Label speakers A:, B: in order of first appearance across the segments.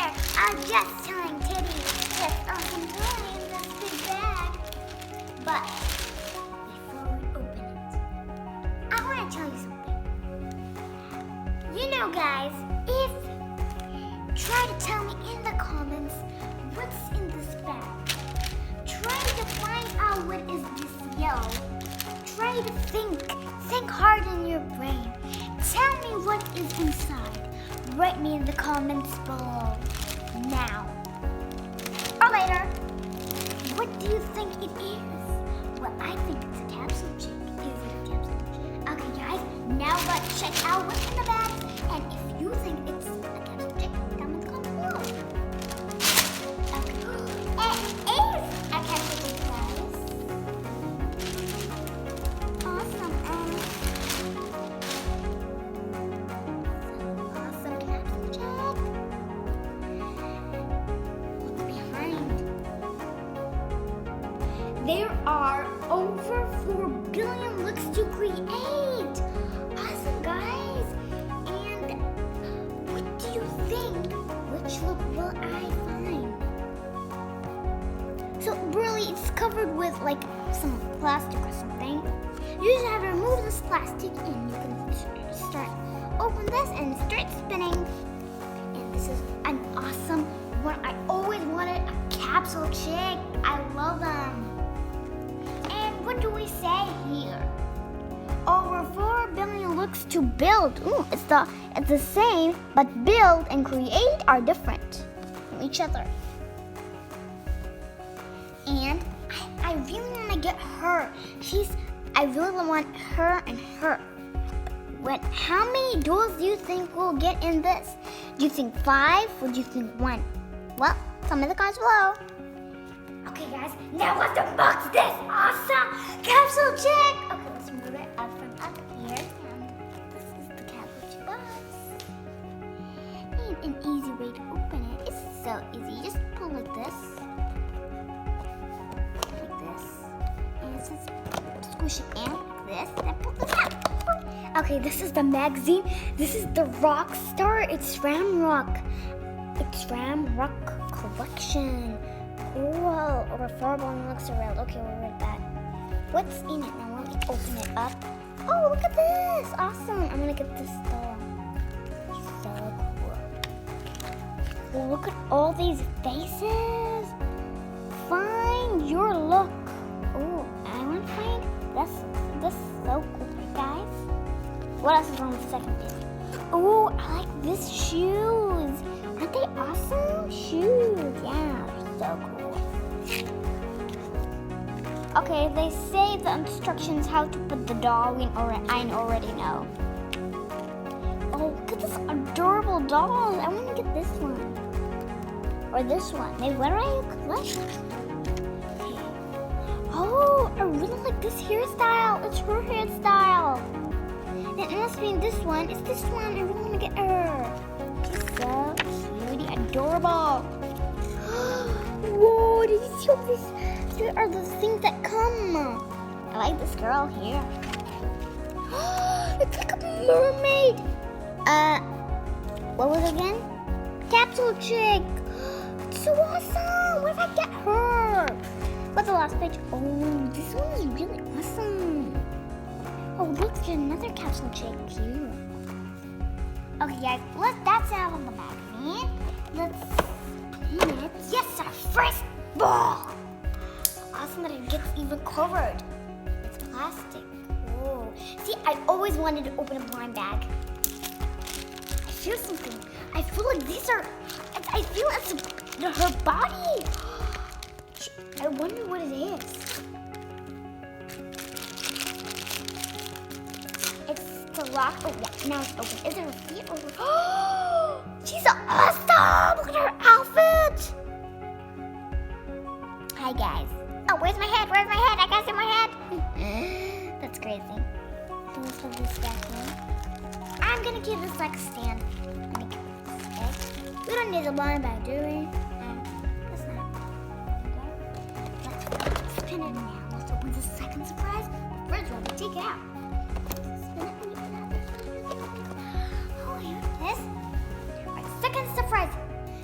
A: here. I'm just telling Teddy this awesome toy in this big bag. But before we open it, I want to tell you something. You know, guys, try to tell me in the comments what's in this bag. Try to find out what is this yellow. Try to think hard in your brain. Tell me what is inside. Write me in the comments below. Now. Or later. What do you think it is? Well, I think it's a capsule chick. Is it a capsule chick? Okay, guys. Now let's check out what's in the bag. And if you think it's a capsule chick, comment below. Okay. It is a capsule chick, guys. Awesome. Awesome capsule chick. Look behind. There are over 4 billion looks to create. Awesome, guys. And what do you think? Which look will I find? So really, it's covered with like some plastic or something. You just have to remove this plastic and you can start open this and start spinning. And this is an awesome one. I always wanted a capsule chick. I love them. And what do we say here? Over 4 billion looks to build. Ooh, it's the same, but build and create are different from each other. And I really want to get her. I really want her and her. How many dolls do you think we'll get in this? Do you think 5 or do you think 1? Well, tell me in the comments below. Okay, guys, now let's unbox this awesome capsule chick. Okay, let's move it up from up here. And this is the capsule chick box. And an easy way to open it. It's so easy. You just pull like this. Like this. And it says squish it in like this. Then pull this out. Okay, this is the magazine. This is the rock star. It's Ramrock. It's Ramrock collection. Cool. Over 4 billion looks around. Okay, we'll read that. What's in it now? Let me open it up. Oh, look at this. Awesome. I'm gonna get this doll. It's so cool. Well, look at all these faces. Find your look. Oh, I want to find this so cool, guys. What else is on the second page? Oh, I like this shoes. Aren't they awesome? Shoes. Yeah, they're so cool. Okay, they say the instructions how to put the doll in, or I already know. Oh, look at this adorable doll. I want to get this one. Or this one. Maybe what do I collect? Okay. Oh, I really like this hairstyle. It's her hairstyle. It must be this one. It's this one. I really want to get her. She's so cutie, adorable. Whoa, did you see all these? There are the things that come. I like this girl here. It's like a mermaid. What was it again? Capsule chick. It's so awesome. Where did I get her? What's the last page? Oh, this one is really awesome. Oh, look, there's another capsule chick here. Okay, guys, that's out of the magazine. Let's pin it. Yes, our first ball. Awesome that it gets even covered. It's plastic. Whoa. See, I always wanted to open a blind bag. I feel something. I feel like these are, I feel it's her body. I wonder what it is. It's the lock. Oh, yeah, now it's open. Is it her feet or her? She's awesome. Look at her outfit. Hi, guys. Oh, where's my head? Where's my head? I can't see my head. That's crazy. So let's put this back in. I'm gonna give this like a stand. We don't need a blind bag, do we? That's not. Okay. Let's spin it now. Let's open the second surprise. First one, take it out. Spin it. Oh, here it is. Our second surprise.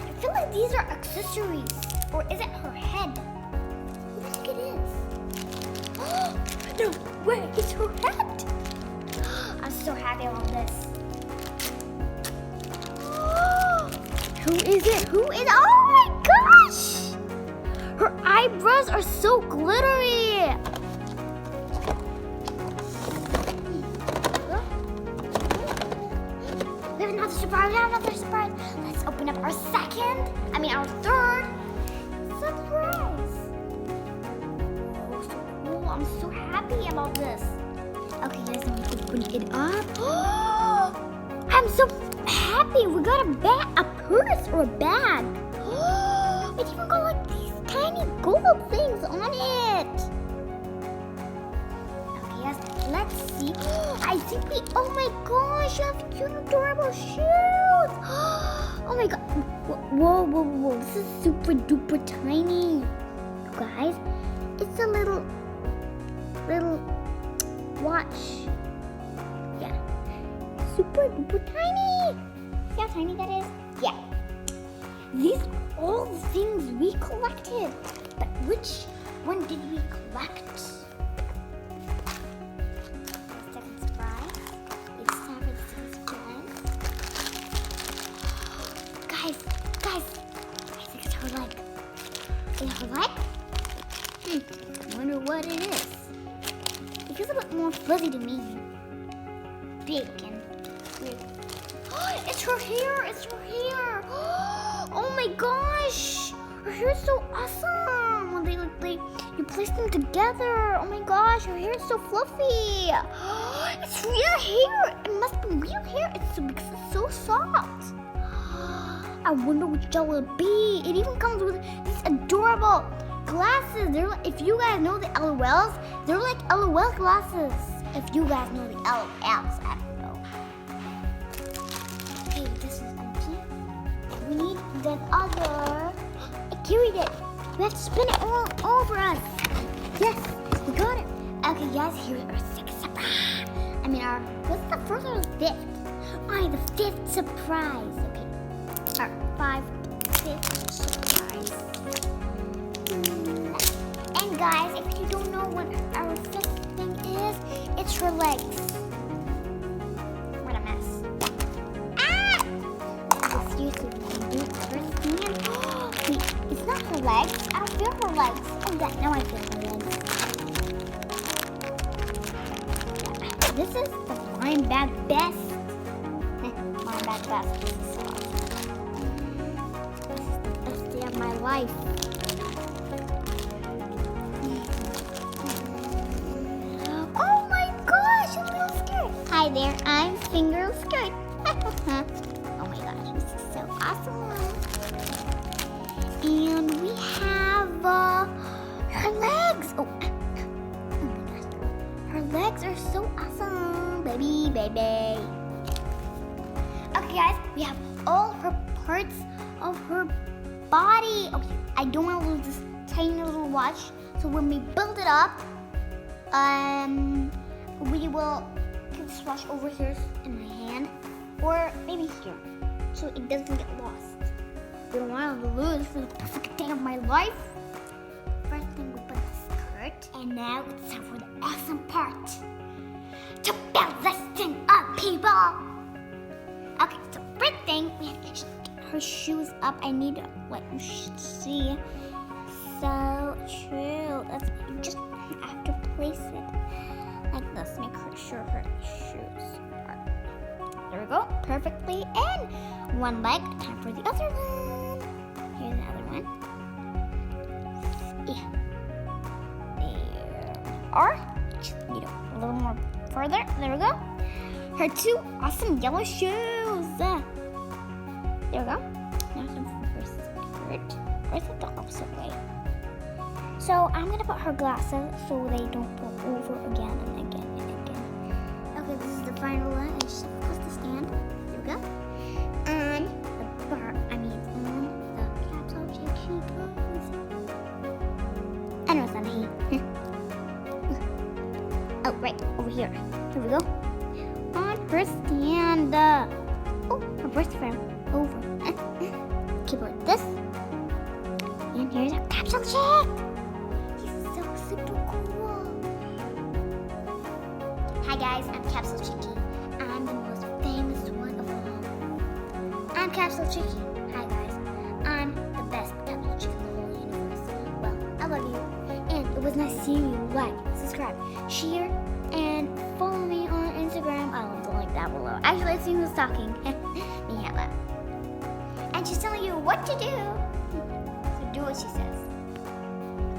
A: I feel like these are accessories? Or is it her head? What do you think it is? No way, it's her head! I'm so happy about this. Who is it? Who is it? Oh my gosh! Her eyebrows are so glittery! We have another surprise, we have another surprise. Let's open up our our third surprise. Oh, so cool. I'm so happy about this. Okay, guys, let me open it up. I'm so happy. We got a purse or a bag. It even got like these tiny gold things on it. Okay, guys, let's see. I think oh my gosh, you have cute, adorable shoes. Oh my god. Whoa, whoa, whoa. This is super duper tiny. You guys, it's a little watch. Yeah. Super duper tiny. See how tiny that is? Yeah. These are all the things we collected. But which one did we collect? Second surprise. It's time for the second surprise. Guys, I think it's her leg. Is it her leg? I wonder what it is. It feels a bit more fuzzy to me. Big and weird. It's her hair! It's her hair! Oh my gosh! Her hair is so awesome! When you place them together. Oh my gosh, her hair is so fluffy. It's real hair! It must be real hair. Because it's so soft. I wonder which gel it will be. It even comes with these adorable glasses. If you guys know the LOLs, they're like LOL glasses. If you guys know the LOLs, I don't know. Okay, this is empty. We need the other. I carried it. We have to spin it all over us. Yes, we got it. Okay, guys, here's our sixth surprise. What's the first or the fifth? The fifth surprise. Okay, our fifth surprise. And guys, if you don't know what our fifth thing is, it's her legs. What a mess. Seriously, we can do it first thing. Wait, it's not her legs. I don't feel her legs. Oh yeah, now I feel her legs. This is the Blind Bag Best. Blind Bag Best. This is so awesome. This is the best day of my life. Oh my gosh, a little skirt. Hi there, I'm Finger Skirt. Oh my gosh, this is so awesome. And we have her legs. Oh my gosh. Her legs are so awesome. Baby. Okay, guys, we have all her parts of her body. Okay, I don't want to lose this tiny little watch. So when we build it up, we will put this watch over here in my hand. Or maybe here, so it doesn't get lost. We don't want to lose. This is the perfect day of my life. First thing, we put the skirt, and now it's time for the awesome part. To build this thing up, people! Okay, so first thing, we have to get her shoes up. I need to let you see. So true. You just have to place it like this. Make sure her shoes are. There we go, perfectly. And one leg, time for the other one. Here's the other one. Yeah. Or, just need a little more further. There we go. Her two awesome yellow shoes. There we go. Now some for skirt. Or is it the opposite way? So I'm gonna put her glasses so they don't fall over again and again and again. Okay, this is the final one. I just press the stand. There we go. And the bar, on the Capsule Chix she goes. I know it's not me. Oh, right, over here. Here we go. On her stand. Oh, her breast frame over. Keep it like this. here's our Capsule Chix. He's so super cool. Hi guys, I'm Capsule Chix. I'm the most famous one of all. I'm Capsule Chix. Hi guys, I'm the best Capsule Chix in the whole universe. Well, I love you, and it was nice seeing you. Like, subscribe, share, and follow me on Instagram. I'll leave the link down below. Actually, let's see who's talking. Me, Hella. And she's telling you what to do. So do what she says.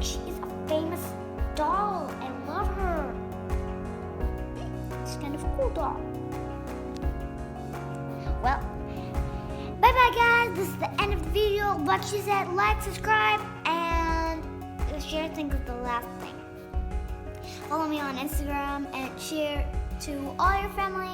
A: She is a famous doll. I love her. She's kind of a cool doll. Well, bye-bye guys. This is the end of the video. Like she said, like, subscribe, and share. I think is the last thing. Follow me on Instagram and share to all your family